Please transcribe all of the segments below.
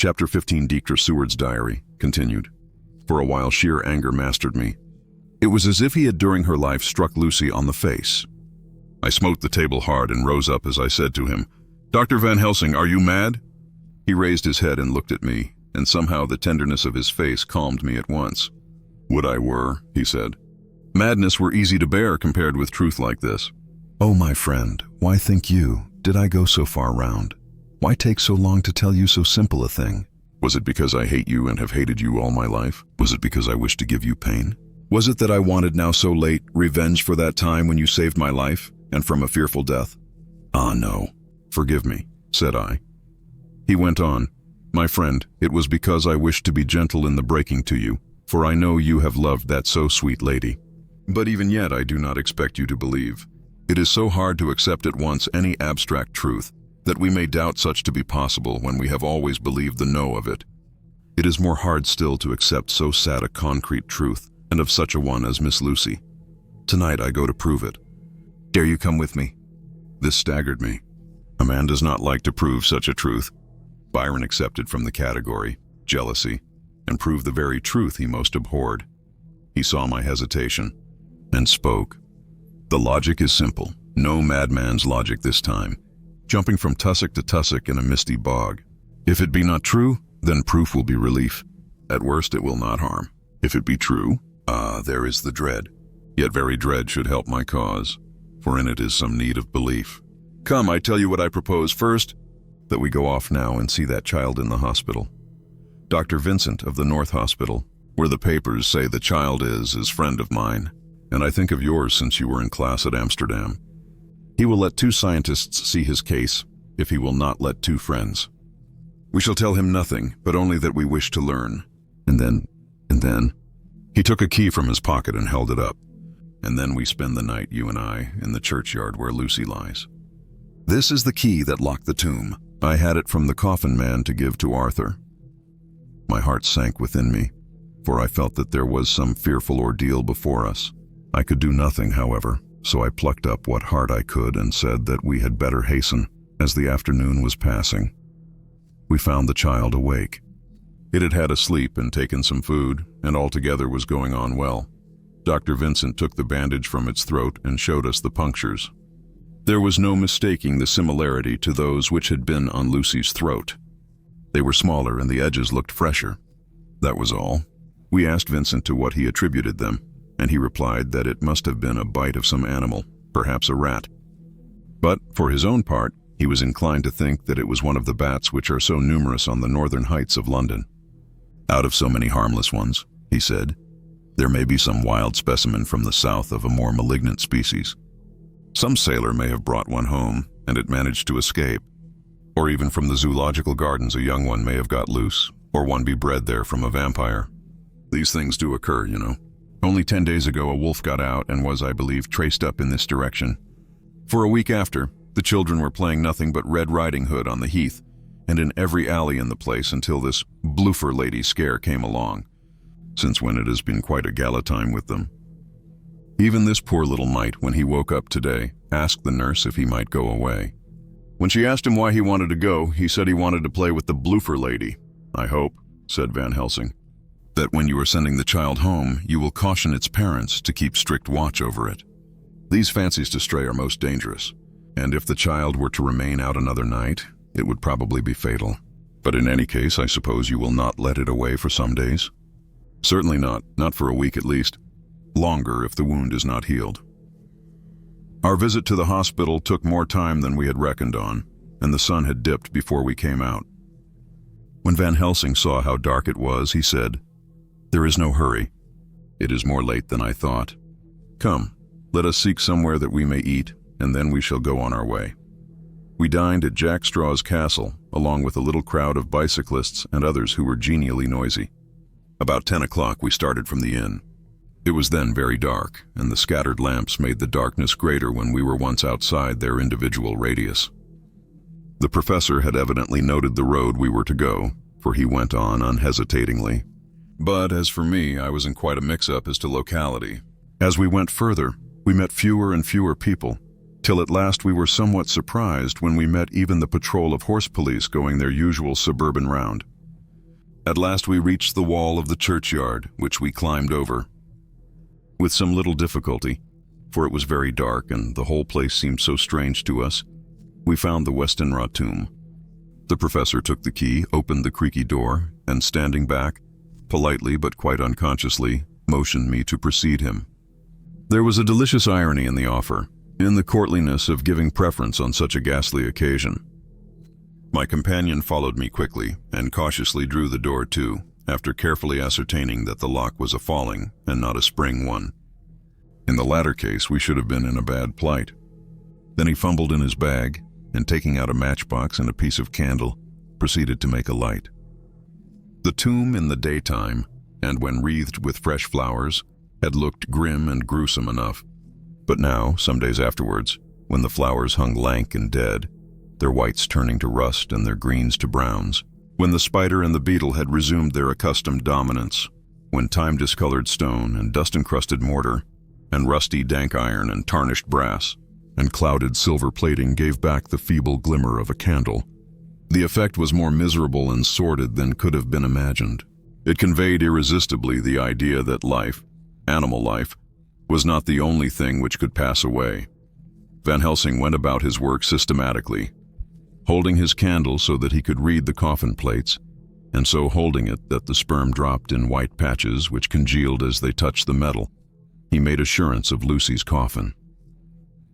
Chapter 15 Dr. Seward's diary continued. For a while sheer anger mastered me. It was as if he had during her life struck Lucy on the face. I smote the table hard and rose up as I said to him, "Dr. Van Helsing, are you mad?" He raised his head and looked at me, and somehow the tenderness of his face calmed me at once. "Would I were," he said. "Madness were easy to bear compared with truth like this." "Oh, my friend, why think you, did I go so far round? Why take so long to tell you so simple a thing? Was it because I hate you and have hated you all my life? Was it because I wished to give you pain? Was it that I wanted now so late revenge for that time when you saved my life, and from a fearful death? Ah, no. Forgive me," said I. He went on, "My friend, it was because I wished to be gentle in the breaking to you, for I know you have loved that so sweet lady. But even yet I do not expect you to believe. It is so hard to accept at once any abstract truth, that we may doubt such to be possible when we have always believed the no of it. It is more hard still to accept so sad a concrete truth, and of such a one as Miss Lucy. Tonight I go to prove it. Dare you come with me?" This staggered me. A man does not like to prove such a truth. Byron accepted from the category, jealousy, and proved the very truth he most abhorred. He saw my hesitation, and spoke. "The logic is simple, no madman's logic this time. Jumping from tussock to tussock in a misty bog. If it be not true, then proof will be relief. At worst it will not harm. If it be true, there is the dread. Yet very dread should help my cause, for in it is some need of belief. Come, I tell you what I propose first, that we go off now and see that child in the hospital. Dr. Vincent of the North Hospital, where the papers say the child is friend of mine, and I think of yours since you were in class at Amsterdam. He will let 2 scientists see his case, if he will not let 2 friends. We shall tell him nothing, but only that we wish to learn. And then, he took a key from his pocket and held it up. And then we spend the night, you and I, in the churchyard where Lucy lies. This is the key that locked the tomb. I had it from the coffin man to give to Arthur." My heart sank within me, for I felt that there was some fearful ordeal before us. I could do nothing, however, so I plucked up what heart I could and said that we had better hasten, as the afternoon was passing. We found the child awake. It had had a sleep and taken some food, and altogether was going on well. Dr. Vincent took the bandage from its throat and showed us the punctures. There was no mistaking the similarity to those which had been on Lucy's throat. They were smaller and the edges looked fresher. That was all. We asked Vincent to what he attributed them, and he replied that it must have been a bite of some animal, perhaps a rat. But, for his own part, he was inclined to think that it was one of the bats which are so numerous on the northern heights of London. "Out of so many harmless ones," he said, "there may be some wild specimen from the south of a more malignant species. Some sailor may have brought one home, and it managed to escape. Or even from the zoological gardens a young one may have got loose, or one be bred there from a vampire. These things do occur, you know. Only 10 days ago a wolf got out and was, I believe, traced up in this direction. For a week after, the children were playing nothing but Red Riding Hood on the heath, and in every alley in the place until this bloofer lady scare came along, since when it has been quite a gala time with them. Even this poor little mite, when he woke up today, asked the nurse if he might go away. When she asked him why he wanted to go, he said he wanted to play with the bloofer lady. I hope," said Van Helsing, "that when you are sending the child home, you will caution its parents to keep strict watch over it. These fancies to stray are most dangerous, and if the child were to remain out another night, it would probably be fatal. But in any case, I suppose you will not let it away for some days?" "Certainly not for a week at least. Longer if the wound is not healed." Our visit to the hospital took more time than we had reckoned on, and the sun had dipped before we came out. When Van Helsing saw how dark it was, he said, "There is no hurry. It is more late than I thought. Come, let us seek somewhere that we may eat, and then we shall go on our way." We dined at Jack Straw's castle, along with a little crowd of bicyclists and others who were genially noisy. About 10 o'clock we started from the inn. It was then very dark, and the scattered lamps made the darkness greater when we were once outside their individual radius. The professor had evidently noted the road we were to go, for he went on unhesitatingly. But as for me, I was in quite a mix-up as to locality. As we went further, we met fewer and fewer people, till at last we were somewhat surprised when we met even the patrol of horse police going their usual suburban round. At last we reached the wall of the churchyard, which we climbed over. With some little difficulty, for it was very dark and the whole place seemed so strange to us, we found the Westenra tomb. The professor took the key, opened the creaky door, and standing back, politely but quite unconsciously, motioned me to precede him. There was a delicious irony in the offer, in the courtliness of giving preference on such a ghastly occasion. My companion followed me quickly and cautiously drew the door to, after carefully ascertaining that the lock was a falling and not a spring one. In the latter case, we should have been in a bad plight. Then he fumbled in his bag, and taking out a matchbox and a piece of candle, proceeded to make a light. The tomb in the daytime, and when wreathed with fresh flowers, had looked grim and gruesome enough. But now, some days afterwards, when the flowers hung lank and dead, their whites turning to rust and their greens to browns, when the spider and the beetle had resumed their accustomed dominance, when time-discolored stone and dust-encrusted mortar, and rusty dank iron and tarnished brass, and clouded silver plating gave back the feeble glimmer of a candle, the effect was more miserable and sordid than could have been imagined. It conveyed irresistibly the idea that life, animal life, was not the only thing which could pass away. Van Helsing went about his work systematically, holding his candle so that he could read the coffin plates, and so holding it that the sperm dropped in white patches which congealed as they touched the metal. He made assurance of Lucy's coffin.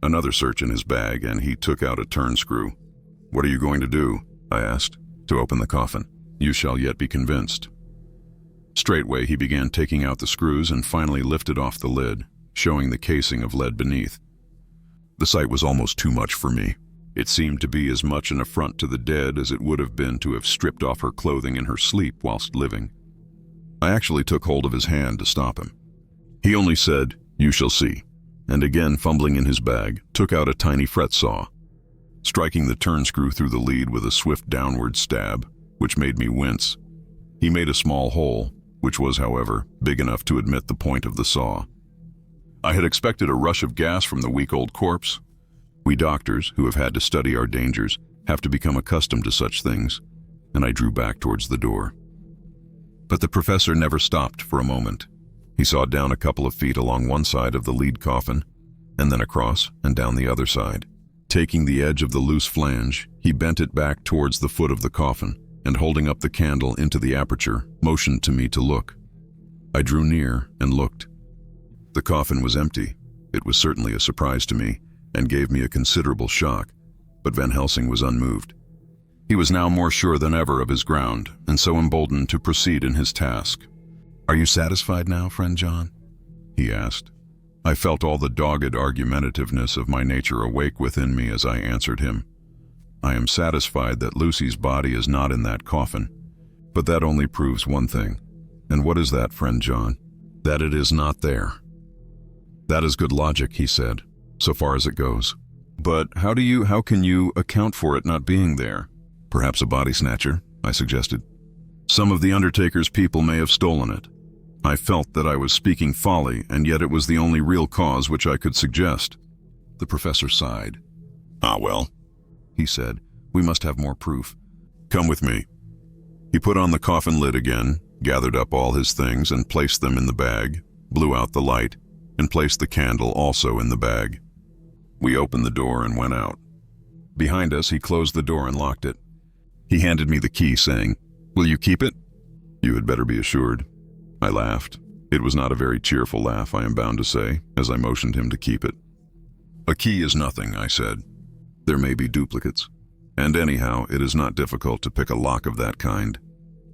Another search in his bag, and he took out a turn screw. "What are you going to do?" I asked. "To open the coffin. You shall yet be convinced." Straightway he began taking out the screws and finally lifted off the lid, showing the casing of lead beneath. The sight was almost too much for me. It seemed to be as much an affront to the dead as it would have been to have stripped off her clothing in her sleep whilst living. I actually took hold of his hand to stop him. He only said, "You shall see," and again fumbling in his bag, took out a tiny fret saw. Striking the turn screw through the lead with a swift downward stab, which made me wince, he made a small hole, which was, however, big enough to admit the point of the saw. I had expected a rush of gas from the weak old corpse. We doctors, who have had to study our dangers, have to become accustomed to such things, and I drew back towards the door. But the professor never stopped for a moment. He sawed down a couple of feet along one side of the lead coffin, and then across and down the other side. Taking the edge of the loose flange, he bent it back towards the foot of the coffin, and holding up the candle into the aperture, motioned to me to look. I drew near and looked. The coffin was empty. It was certainly a surprise to me, and gave me a considerable shock, but Van Helsing was unmoved. He was now more sure than ever of his ground, and so emboldened to proceed in his task. "Are you satisfied now, friend John?" he asked. I felt all the dogged argumentativeness of my nature awake within me as I answered him. "I am satisfied that Lucy's body is not in that coffin, but that only proves one thing." "And what is that, friend John?" "That it is not there." "That is good logic," he said, "so far as it goes. But how can you account for it not being there?" "Perhaps a body snatcher," I suggested. "Some of the undertaker's people may have stolen it." I felt that I was speaking folly, and yet it was the only real cause which I could suggest. The professor sighed. "Ah, well," he said, "we must have more proof. Come with me." He put on the coffin lid again, gathered up all his things and placed them in the bag, blew out the light, and placed the candle also in the bag. We opened the door and went out. Behind us, he closed the door and locked it. He handed me the key, saying, "Will you keep it?" "You had better be assured." I laughed. It was not a very cheerful laugh, I am bound to say, as I motioned him to keep it. "A key is nothing," I said. "There may be duplicates. And anyhow, it is not difficult to pick a lock of that kind."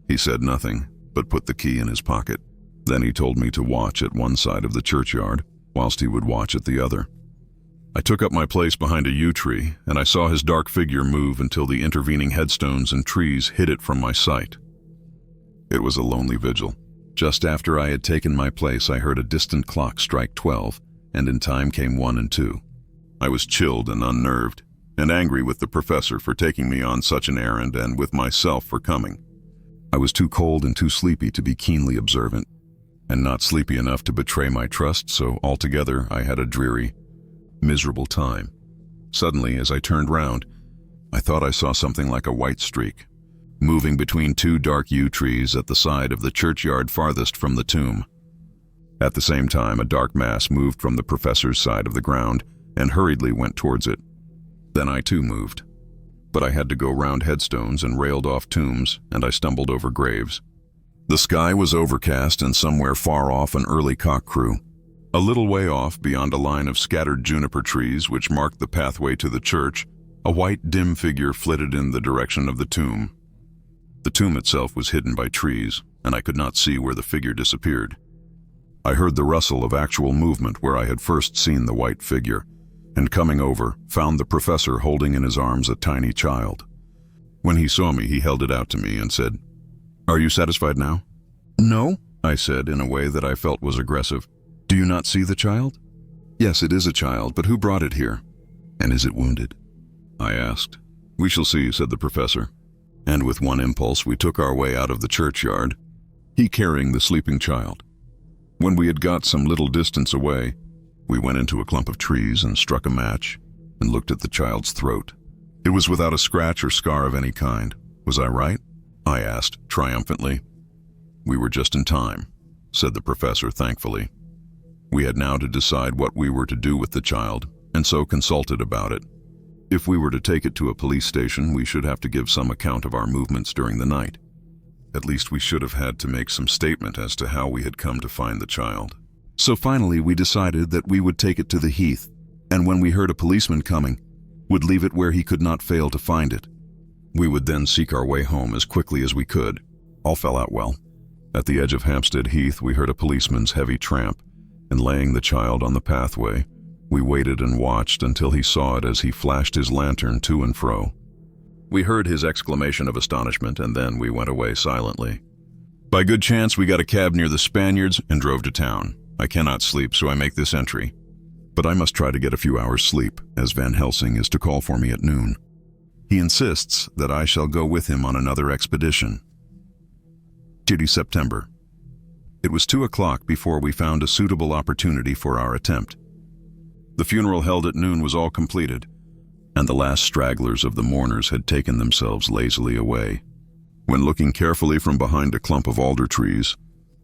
He said nothing, but put the key in his pocket. Then he told me to watch at one side of the churchyard, whilst he would watch at the other. I took up my place behind a yew tree, and I saw his dark figure move until the intervening headstones and trees hid it from my sight. It was a lonely vigil. Just after I had taken my place, I heard a distant clock strike 12, and in time came 1 and 2. I was chilled and unnerved, and angry with the professor for taking me on such an errand and with myself for coming. I was too cold and too sleepy to be keenly observant, and not sleepy enough to betray my trust, so altogether I had a dreary, miserable time. Suddenly, as I turned round, I thought I saw something like a white streak. moving between two dark yew trees at the side of the churchyard farthest from the tomb. At the same time, a dark mass moved from the professor's side of the ground and hurriedly went towards it. Then I too moved. But I had to go round headstones and railed off tombs, and I stumbled over graves. The sky was overcast, and somewhere far off an early cock crew. A little way off, beyond a line of scattered juniper trees which marked the pathway to the church, a white dim figure flitted in the direction of the tomb. The tomb itself was hidden by trees, and I could not see where the figure disappeared. I heard the rustle of actual movement where I had first seen the white figure, and coming over, found the professor holding in his arms a tiny child. When he saw me, he held it out to me and said, "Are you satisfied now?" "No," I said in a way that I felt was aggressive. "Do you not see the child?" "Yes, it is a child, but who brought it here?" "And is it wounded?" I asked. "We shall see," said the professor. And with one impulse, we took our way out of the churchyard, he carrying the sleeping child. When we had got some little distance away, we went into a clump of trees and struck a match and looked at the child's throat. It was without a scratch or scar of any kind. Was I right? I asked triumphantly. "We were just in time," said the professor thankfully. We had now to decide what we were to do with the child, and so consulted about it. If we were to take it to a police station, we should have to give some account of our movements during the night. At least we should have had to make some statement as to how we had come to find the child. So finally we decided that we would take it to the heath, and when we heard a policeman coming, would leave it where he could not fail to find it. We would then seek our way home as quickly as we could. All fell out well. At the edge of Hampstead Heath, we heard a policeman's heavy tramp, and laying the child on the pathway, we waited and watched until he saw it as he flashed his lantern to and fro. We heard his exclamation of astonishment, and then we went away silently. By good chance, we got a cab near the Spaniards and drove to town. I cannot sleep, so I make this entry. But I must try to get a few hours' sleep, as Van Helsing is to call for me at noon. He insists that I shall go with him on another expedition. September. It was 2:00 before we found a suitable opportunity for our attempt. The funeral held at noon was all completed, and the last stragglers of the mourners had taken themselves lazily away. When looking carefully from behind a clump of alder trees,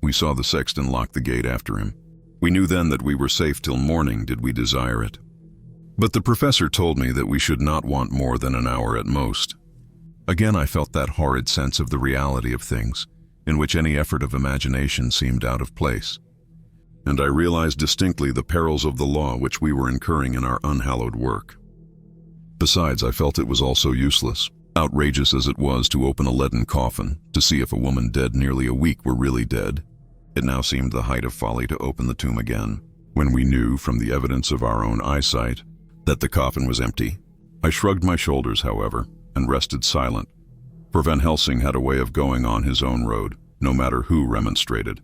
we saw the sexton lock the gate after him. We knew then that we were safe till morning did we desire it. But the professor told me that we should not want more than an hour at most. Again I felt that horrid sense of the reality of things, in which any effort of imagination seemed out of place. And I realized distinctly the perils of the law which we were incurring in our unhallowed work. Besides, I felt it was also useless, outrageous as it was to open a leaden coffin, to see if a woman dead nearly a week were really dead. It now seemed the height of folly to open the tomb again, when we knew from the evidence of our own eyesight that the coffin was empty. I shrugged my shoulders, however, and rested silent, for Van Helsing had a way of going on his own road, no matter who remonstrated.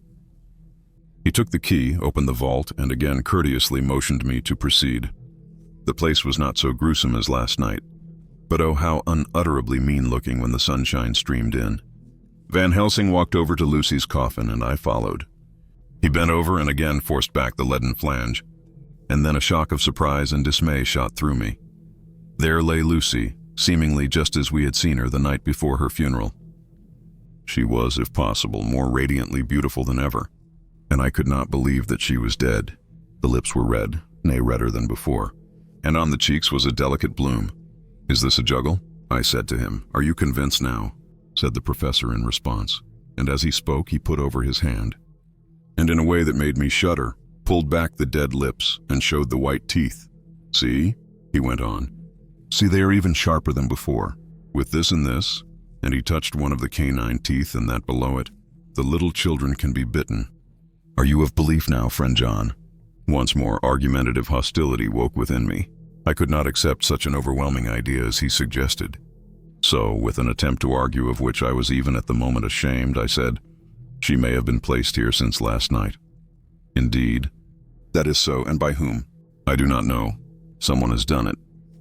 He took the key, opened the vault, and again courteously motioned me to proceed. The place was not so gruesome as last night, but oh, how unutterably mean-looking when the sunshine streamed in. Van Helsing walked over to Lucy's coffin, and I followed. He bent over and again forced back the leaden flange, and then a shock of surprise and dismay shot through me. There lay Lucy, seemingly just as we had seen her the night before her funeral. She was, if possible, more radiantly beautiful than ever, and I could not believe that she was dead. The lips were red, nay, redder than before, and on the cheeks was a delicate bloom. "Is this a juggle?" I said to him. "Are you convinced now?" said the professor in response, and as he spoke he put over his hand, and in a way that made me shudder, pulled back the dead lips and showed the white teeth. "See," he went on. "See, they are even sharper than before. With this and this," and he touched one of the canine teeth and that below it, "the little children can be bitten. Are you of belief now, friend John?" Once more argumentative hostility woke within me. I could not accept such an overwhelming idea as he suggested. So, with an attempt to argue of which I was even at the moment ashamed, I said, "She may have been placed here since last night." "Indeed?" "That is so, and by whom?" "I do not know. Someone has done it,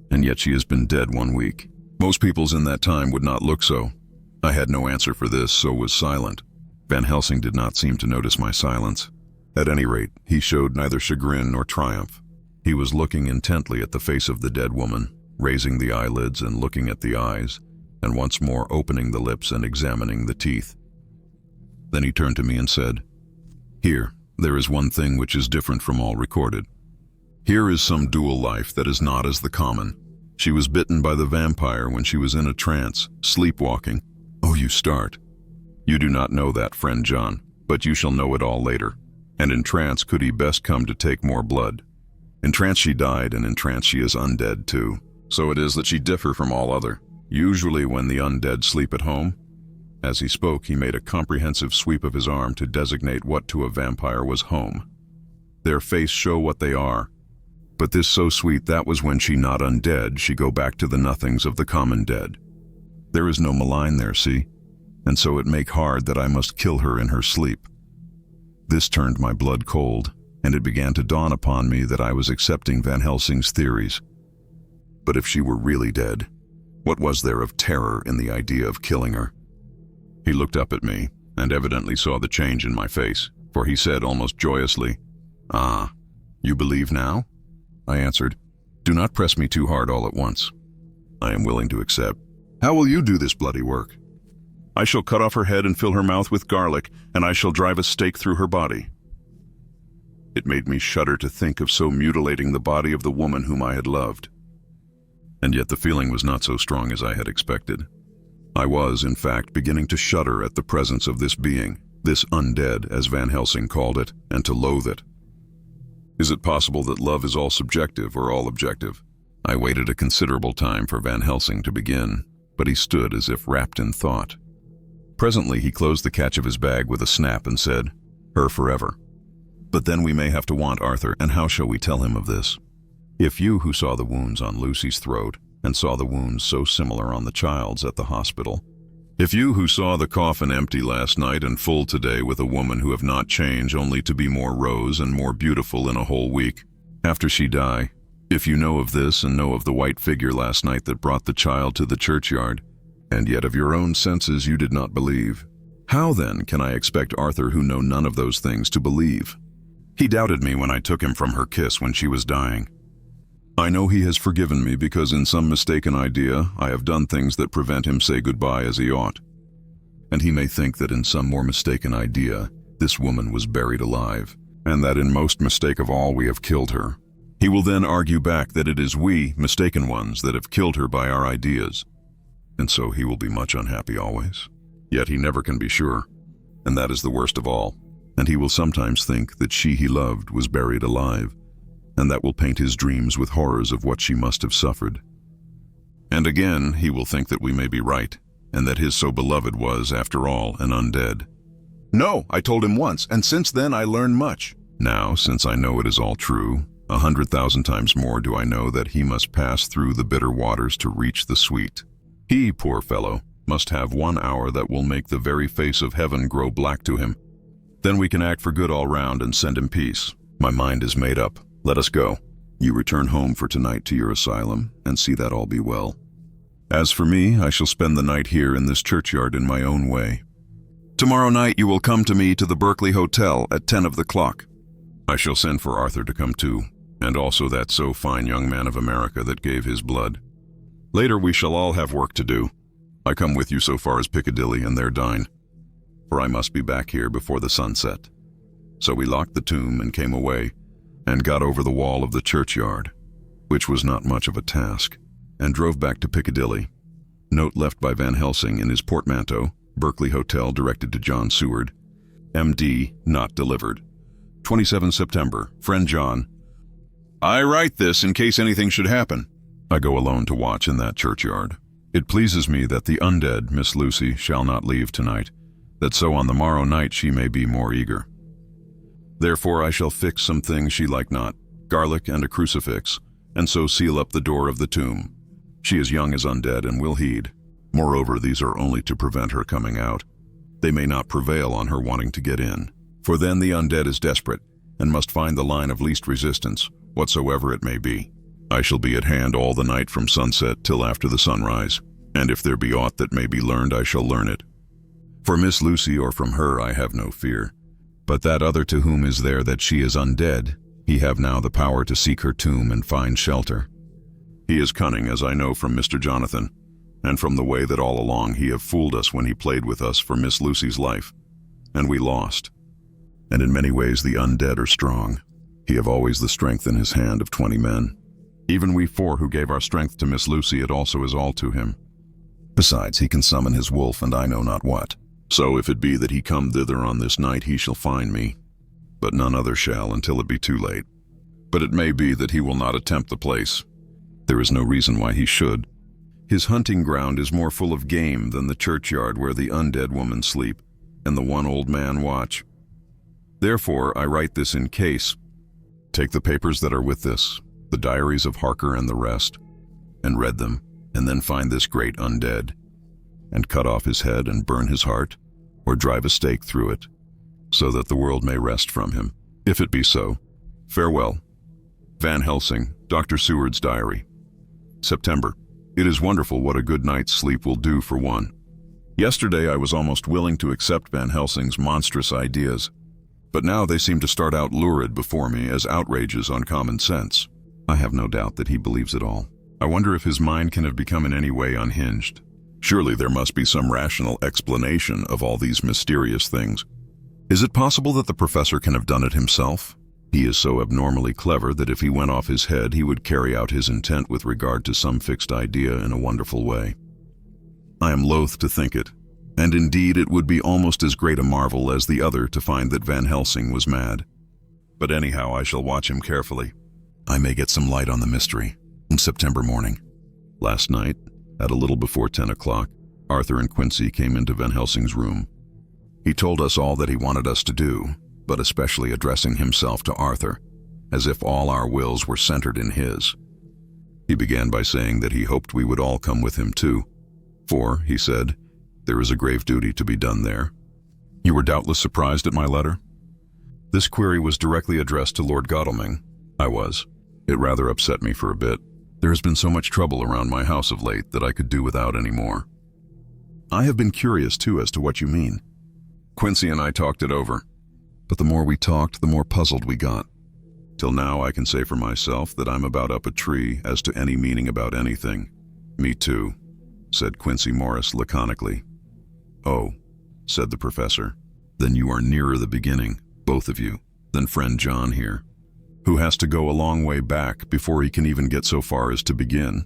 and yet she has been dead 1 week. Most peoples in that time would not look so." I had no answer for this, so was silent. Van Helsing did not seem to notice my silence. At any rate, he showed neither chagrin nor triumph. He was looking intently at the face of the dead woman, raising the eyelids and looking at the eyes, and once more opening the lips and examining the teeth. Then he turned to me and said, "Here, there is one thing which is different from all recorded. Here is some dual life that is not as the common. She was bitten by the vampire when she was in a trance, sleepwalking." Oh, you start. "You do not know that, friend John, but you shall know it all later. And in trance could he best come to take more blood. In trance she died, and in trance she is undead too. So it is that she differ from all other. Usually when the undead sleep at home." As he spoke, he made a comprehensive sweep of his arm to designate what to a vampire was home. "Their face show what they are. But this so sweet that was when she not undead, she go back to the nothings of the common dead. There is no malign there, see? And so it make hard that I must kill her in her sleep." This turned my blood cold, and it began to dawn upon me that I was accepting Van Helsing's theories. But if she were really dead, what was there of terror in the idea of killing her? He looked up at me, and evidently saw the change in my face, for he said almost joyously, "Ah, you believe now?" I answered, "Do not press me too hard all at once. I am willing to accept." "How will you do this bloody work?" "I shall cut off her head and fill her mouth with garlic, and I shall drive a stake through her body." It made me shudder to think of so mutilating the body of the woman whom I had loved. And yet the feeling was not so strong as I had expected. I was, in fact, beginning to shudder at the presence of this being, this undead, as Van Helsing called it, and to loathe it. Is it possible that love is all subjective or all objective? I waited a considerable time for Van Helsing to begin, but he stood as if wrapped in thought. Presently he closed the catch of his bag with a snap and said, "Her forever. But then we may have to want Arthur, and how shall we tell him of this? If you who saw the wounds on Lucy's throat, and saw the wounds so similar on the child's at the hospital, if you who saw the coffin empty last night and full today with a woman who have not changed only to be more rose and more beautiful in a whole week, after she die, if you know of this and know of the white figure last night that brought the child to the churchyard, and yet of your own senses you did not believe, how then can I expect Arthur, who know none of those things, to believe? He doubted me when I took him from her kiss when she was dying. I know he has forgiven me because in some mistaken idea I have done things that prevent him say goodbye as he ought. And he may think that in some more mistaken idea this woman was buried alive, and that in most mistake of all we have killed her. He will then argue back that it is we, mistaken ones, that have killed her by our ideas. And so he will be much unhappy always. Yet he never can be sure, and that is the worst of all. And he will sometimes think that she he loved was buried alive, and that will paint his dreams with horrors of what she must have suffered. And again, he will think that we may be right, and that his so beloved was, after all, an undead. No, I told him once, and since then I learned much. Now, since I know it is all true, 100,000 times more do I know that he must pass through the bitter waters to reach the sweet. He, poor fellow, must have 1 hour that will make the very face of heaven grow black to him. Then we can act for good all round and send him peace. My mind is made up. Let us go. You return home for tonight to your asylum, and see that all be well. As for me, I shall spend the night here in this churchyard in my own way. Tomorrow night you will come to me to the Berkeley Hotel at 10 of the clock. I shall send for Arthur to come too, and also that so fine young man of America that gave his blood. Later we shall all have work to do. I come with you so far as Piccadilly and there dine, for I must be back here before the sunset." So we locked the tomb and came away, and got over the wall of the churchyard, which was not much of a task, and drove back to Piccadilly. Note left by Van Helsing in his portmanteau, Berkeley Hotel directed to John Seward. M.D. not delivered. 27 September, friend John. I write this in case anything should happen. I go alone to watch in that churchyard. It pleases me that the undead, Miss Lucy, shall not leave tonight, that so on the morrow night she may be more eager. Therefore I shall fix some things she like not, garlic and a crucifix, and so seal up the door of the tomb. She is young as undead and will heed. Moreover, these are only to prevent her coming out. They may not prevail on her wanting to get in, for then the undead is desperate, and must find the line of least resistance, whatsoever it may be. I shall be at hand all the night from sunset till after the sunrise, and if there be aught that may be learned, I shall learn it. For Miss Lucy or from her I have no fear. But that other to whom is there that she is undead, he have now the power to seek her tomb and find shelter. He is cunning, as I know from Mr. Jonathan, and from the way that all along he have fooled us when he played with us for Miss Lucy's life, and we lost. And in many ways the undead are strong. He have always the strength in his hand of 20 men. Even we 4 who gave our strength to Miss Lucy, it also is all to him. Besides, he can summon his wolf, and I know not what. So if it be that he come thither on this night, he shall find me, but none other shall until it be too late. But it may be that he will not attempt the place. There is no reason why he should. His hunting ground is more full of game than the churchyard where the undead woman sleep, and the one old man watch. Therefore I write this in case. Take the papers that are with this, the diaries of Harker and the rest, and read them, and then find this great undead, and cut off his head and burn his heart, or drive a stake through it, so that the world may rest from him. If it be so, farewell. Van Helsing, Dr. Seward's Diary. September. It is wonderful what a good night's sleep will do for one. Yesterday I was almost willing to accept Van Helsing's monstrous ideas, but now they seem to start out lurid before me as outrages on common sense. I have no doubt that he believes it all. I wonder if his mind can have become in any way unhinged. Surely there must be some rational explanation of all these mysterious things. Is it possible that the professor can have done it himself? He is so abnormally clever that if he went off his head, he would carry out his intent with regard to some fixed idea in a wonderful way. I am loath to think it, and indeed it would be almost as great a marvel as the other to find that Van Helsing was mad. But anyhow, I shall watch him carefully. I may get some light on the mystery. September morning. Last night, at a little before 10 o'clock, Arthur and Quincy came into Van Helsing's room. He told us all that he wanted us to do, but especially addressing himself to Arthur, as if all our wills were centered in his. He began by saying that he hoped we would all come with him too, for, he said, there is a grave duty to be done there. You were doubtless surprised at my letter? This query was directly addressed to Lord Godalming. I was. It rather upset me for a bit. There has been so much trouble around my house of late that I could do without any more. I have been curious too as to what you mean. Quincy and I talked it over, but the more we talked, the more puzzled we got. Till now I can say for myself that I'm about up a tree as to any meaning about anything. Me too, said Quincy Morris laconically. Oh, said the professor, then you are nearer the beginning, both of you, than friend John here, who has to go a long way back before he can even get so far as to begin.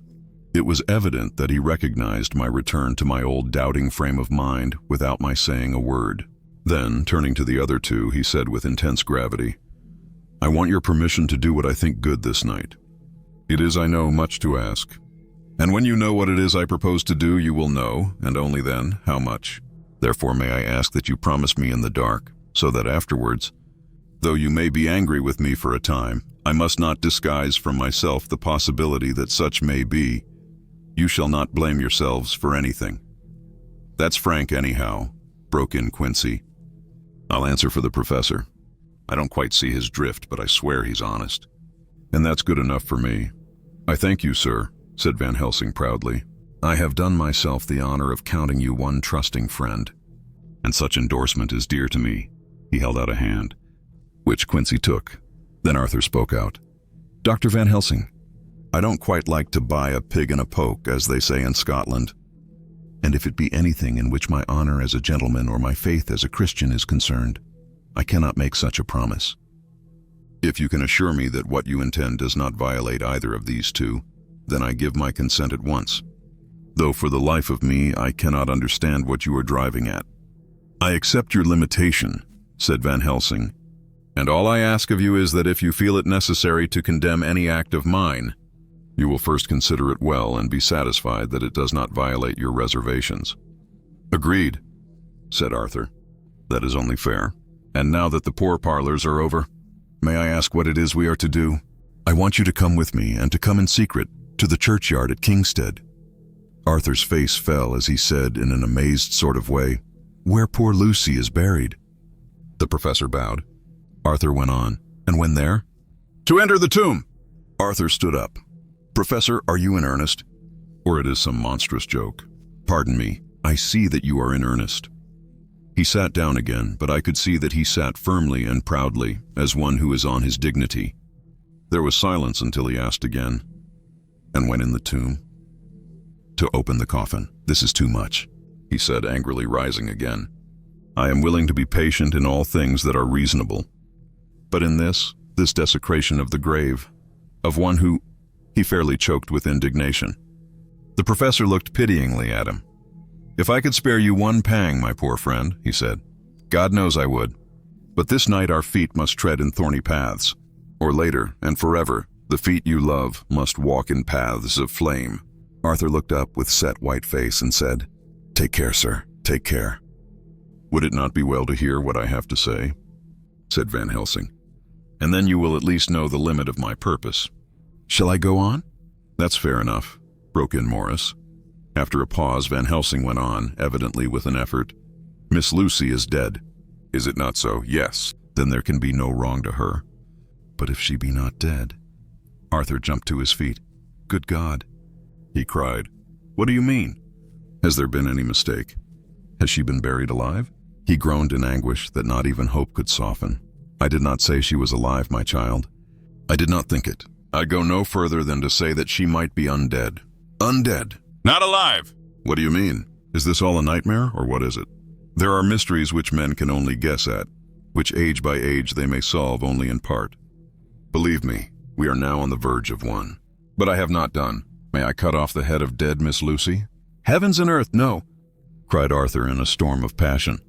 It was evident that he recognized my return to my old doubting frame of mind without my saying a word. Then, turning to the other two, he said with intense gravity, I want your permission to do what I think good this night. It is, I know, much to ask. And when you know what it is I propose to do, you will know, and only then, how much. Therefore may I ask that you promise me in the dark, so that afterwards, though you may be angry with me for a time, I must not disguise from myself the possibility that such may be. You shall not blame yourselves for anything. That's frank anyhow, broke in Quincy. I'll answer for the professor. I don't quite see his drift, but I swear he's honest. And that's good enough for me. I thank you, sir, said Van Helsing proudly. I have done myself the honor of counting you one trusting friend, and such endorsement is dear to me. He held out a hand, which Quincy took. Then Arthur spoke out. Dr. Van Helsing, I don't quite like to buy a pig in a poke, as they say in Scotland. And if it be anything in which my honor as a gentleman or my faith as a Christian is concerned, I cannot make such a promise. If you can assure me that what you intend does not violate either of these two, then I give my consent at once. Though for the life of me, I cannot understand what you are driving at. I accept your limitation, said Van Helsing, and all I ask of you is that if you feel it necessary to condemn any act of mine, you will first consider it well and be satisfied that it does not violate your reservations. Agreed, said Arthur. That is only fair. And now that the poor parlors are over, may I ask what it is we are to do? I want you to come with me, and to come in secret, to the churchyard at Kingstead. Arthur's face fell as he said in an amazed sort of way, Where poor Lucy is buried. The professor bowed. Arthur went on, And when there? To enter the tomb. Arthur stood up. Professor, are you in earnest? Or it is some monstrous joke? Pardon me, I see that you are in earnest. He sat down again, but I could see that he sat firmly and proudly, as one who is on his dignity. There was silence until he asked again, And when in the tomb? to open the coffin. This is too much, he said, angrily rising again. I am willing to be patient in all things that are reasonable. But in this desecration of the grave, of one who... He fairly choked with indignation. The professor looked pityingly at him. If I could spare you one pang, my poor friend, he said, God knows I would. But this night our feet must tread in thorny paths, or later and forever, the feet you love must walk in paths of flame. Arthur looked up with set white face and said, Take care, sir, take care. Would it not be well to hear what I have to say? Said Van Helsing. And then you will at least know the limit of my purpose. Shall I go on? That's fair enough, broke in Morris. After a pause, Van Helsing went on, evidently with an effort. Miss Lucy is dead. Is it not so? Yes. Then there can be no wrong to her. But if she be not dead? Arthur jumped to his feet. Good God, he cried. What do you mean? Has there been any mistake? Has she been buried alive? He groaned in anguish that not even hope could soften. I did not say she was alive, my child. I did not think it. I'd go no further than to say that she might be undead. Undead. Not alive! What do you mean? Is this all a nightmare, or what is it? There are mysteries which men can only guess at, which age by age they may solve only in part. Believe me, we are now on the verge of one. But I have not done. May I cut off the head of dead Miss Lucy? Heavens and earth, no! Cried Arthur in a storm of passion.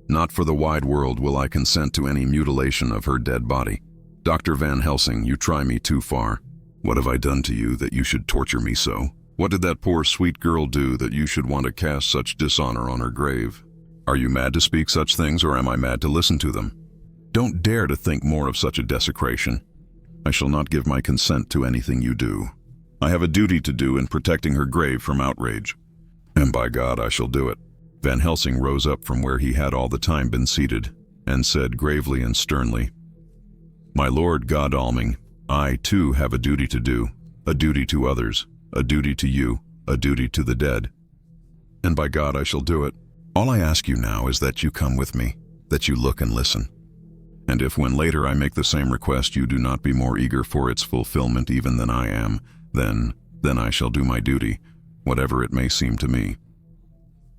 Not for the wide world will I consent to any mutilation of her dead body. Dr. Van Helsing, you try me too far. What have I done to you that you should torture me so? What did that poor sweet girl do that you should want to cast such dishonor on her grave? Are you mad to speak such things, or am I mad to listen to them? Don't dare to think more of such a desecration. I shall not give my consent to anything you do. I have a duty to do in protecting her grave from outrage. And by God, I shall do it. Van Helsing rose up from where he had all the time been seated, and said gravely and sternly, My Lord Godalming, I, too, have a duty to do, a duty to others, a duty to you, a duty to the dead. And by God, I shall do it. All I ask you now is that you come with me, that you look and listen. And if when later I make the same request you do not be more eager for its fulfillment even than I am, then I shall do my duty, whatever it may seem to me.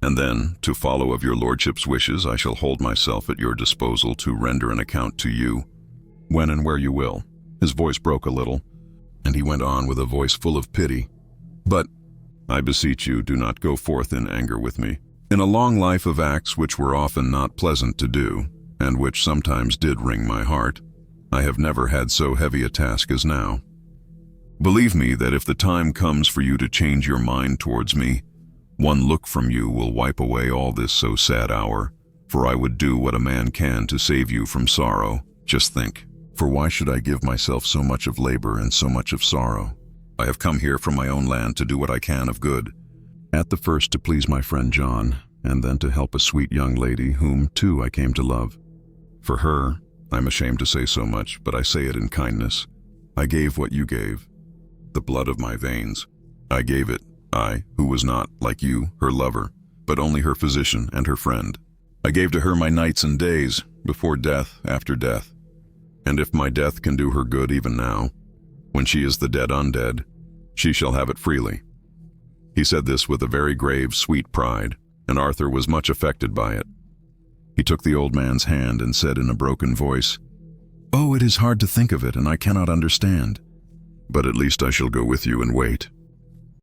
And then, to follow of your lordship's wishes, I shall hold myself at your disposal to render an account to you, when and where you will. His voice broke a little, and he went on with a voice full of pity. But, I beseech you, do not go forth in anger with me. In a long life of acts which were often not pleasant to do, and which sometimes did wring my heart, I have never had so heavy a task as now. Believe me that if the time comes for you to change your mind towards me, one look from you will wipe away all this so sad hour, for I would do what a man can to save you from sorrow. Just think, for why should I give myself so much of labor and so much of sorrow? I have come here from my own land to do what I can of good. At the first to please my friend John, and then to help a sweet young lady whom, too, I came to love. For her, I'm ashamed to say so much, but I say it in kindness. I gave what you gave, the blood of my veins. I gave it, I, who was not, like you, her lover, but only her physician and her friend. I gave to her my nights and days, before death, after death. And if my death can do her good even now, when she is the dead undead, she shall have it freely. He said this with a very grave, sweet pride, and Arthur was much affected by it. He took the old man's hand and said in a broken voice, Oh, it is hard to think of it, and I cannot understand. But at least I shall go with you and wait.